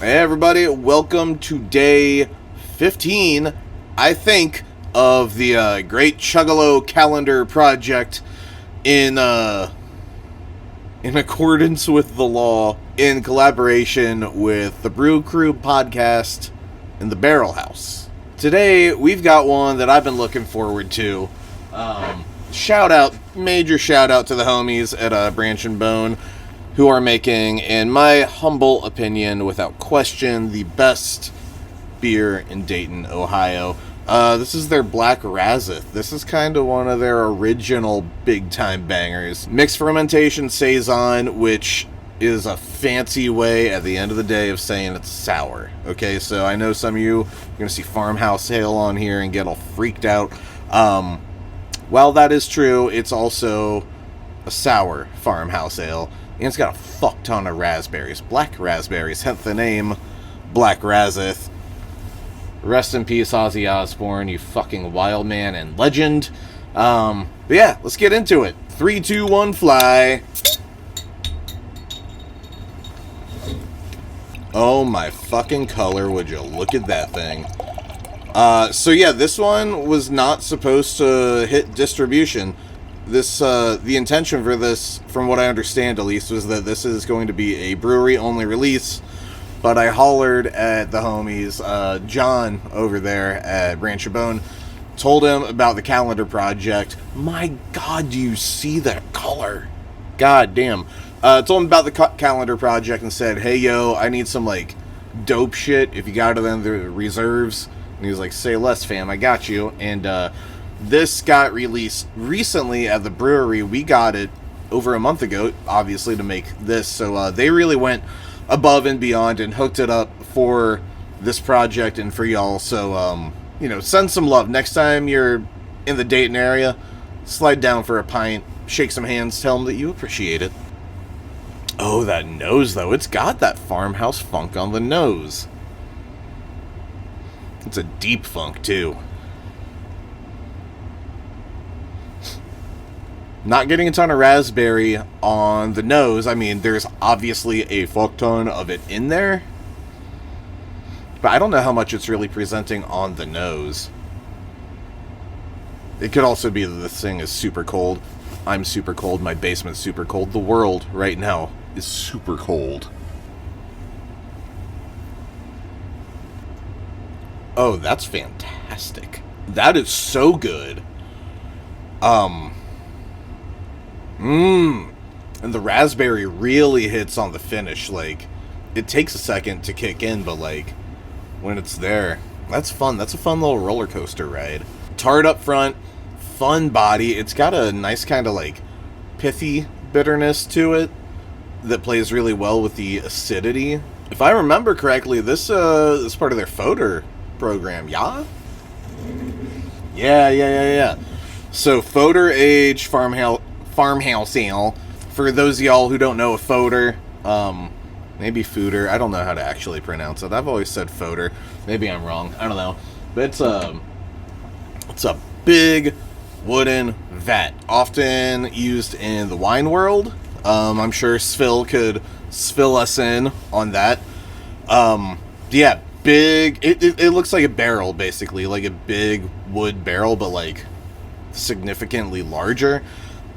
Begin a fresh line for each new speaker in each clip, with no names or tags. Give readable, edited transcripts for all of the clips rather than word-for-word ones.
Hey everybody, welcome to day 15, I think, of the great Chuggalo calendar project in accordance with the law, in collaboration with the Brew Crew podcast and the Barrel House. Today, we've got one that I've been looking forward to. Major shout out to the homies at Branch and Bone, who are making, in my humble opinion, without question, the best beer in Dayton, Ohio. This is their Black Razzath. This is kind of one of their original big-time bangers. Mixed fermentation saison, which is a fancy way, at the end of the day, of saying it's sour. Okay, so I know some of you are going to see Farmhouse Ale on here and get all freaked out. While that is true, it's also a sour Farmhouse Ale. And it's got a fuck ton of raspberries. Black raspberries, hence the name Black Razzath. Rest in peace, Ozzy Osbourne, you fucking wild man and legend. But yeah, let's get into it. 3, 2, 1, fly. Oh my fucking color, would you look at that thing. So yeah, this one was not supposed to hit distribution. The intention for this, from what I understand at least, was that this is going to be a brewery-only release, but I hollered at the homies, John over there at Branch and Bone, told him about the calendar project. My god, do you see that color? God damn. Told him about the calendar project and said, hey yo, I need some, like, dope shit, if you got it in the reserves. And he was like, say less fam, I got you. And, this got released recently at the brewery. We got it over a month ago, obviously, to make this. So they really went above and beyond and hooked it up for this project and for y'all. So, send some love. Next time you're in the Dayton area, slide down for a pint, shake some hands, tell them that you appreciate it. Oh, that nose, though. It's got that farmhouse funk on the nose. It's a deep funk, too. Not getting a ton of raspberry on the nose. I mean, there's obviously a fuck ton of it in there, but I don't know how much it's really presenting on the nose. It could also be that this thing is super cold. I'm super cold. My basement's super cold. The world right now is super cold. Oh, that's fantastic. That is so good. And the raspberry really hits on the finish. Like, it takes a second to kick in, but, like, when it's there, that's fun. That's a fun little roller coaster ride. Tart up front, fun body. It's got a nice kind of, like, pithy bitterness to it that plays really well with the acidity. If I remember correctly, this is part of their Foder program, yeah? Yeah. So, Foder Age Farmhouse Ale. For those of y'all who don't know a Foder, maybe Fooder, I don't know how to actually pronounce it. I've always said Foder. Maybe I'm wrong. I don't know. But it's a big wooden vat, often used in the wine world. I'm sure Svill could spill us in on that. Yeah, big. It looks like a barrel, basically, like a big wood barrel, but like significantly larger.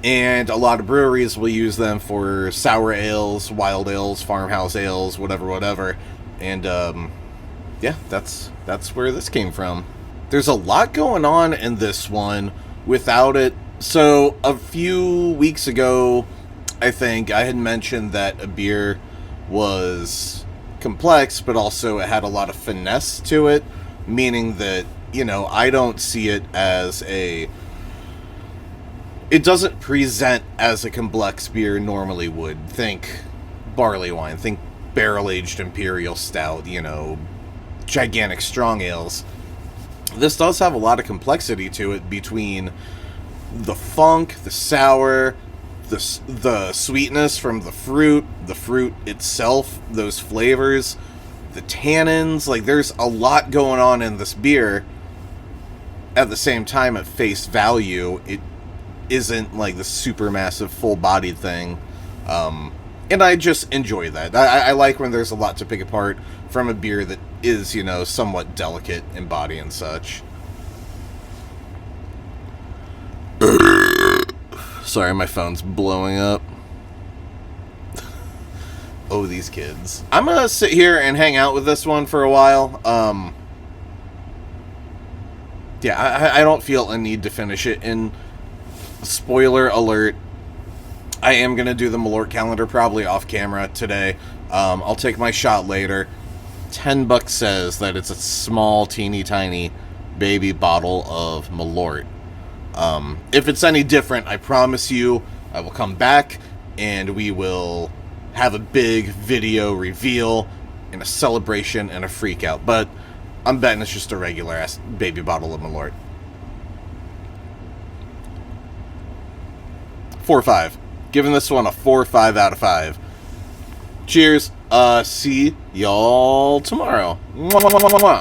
And a lot of breweries will use them for sour ales, wild ales, farmhouse ales, whatever. And, yeah, that's where this came from. There's a lot going on in this one without it. So, a few weeks ago, I think, I had mentioned that a beer was complex, but also it had a lot of finesse to it, meaning that, I don't see it as it doesn't present as a complex beer normally would. Think barley wine, think barrel-aged imperial stout, gigantic strong ales. This does have a lot of complexity to it between the funk, the sour, the sweetness from the fruit itself, those flavors, the tannins. Like, there's a lot going on in this beer. At the same time, at face value, it isn't like the super massive full-bodied thing. And I just enjoy that. I like when there's a lot to pick apart from a beer that is, you know, somewhat delicate in body and such. Sorry, my phone's blowing up. Oh, these kids. I'm gonna sit here and hang out with this one for a while. Yeah, I don't feel a need to finish it. And spoiler alert, I am gonna do the Malort calendar probably off camera today. I'll take my shot later. $10 says that it's a small, teeny tiny baby bottle of Malort. If it's any different, I promise you, I will come back and we will have a big video reveal and a celebration and a freak out. But I'm betting it's just a regular ass baby bottle of Malort. 4 or 5. Giving this one a 4 or 5 out of 5. Cheers. See y'all tomorrow. Mwah, mwah, mwah, mwah.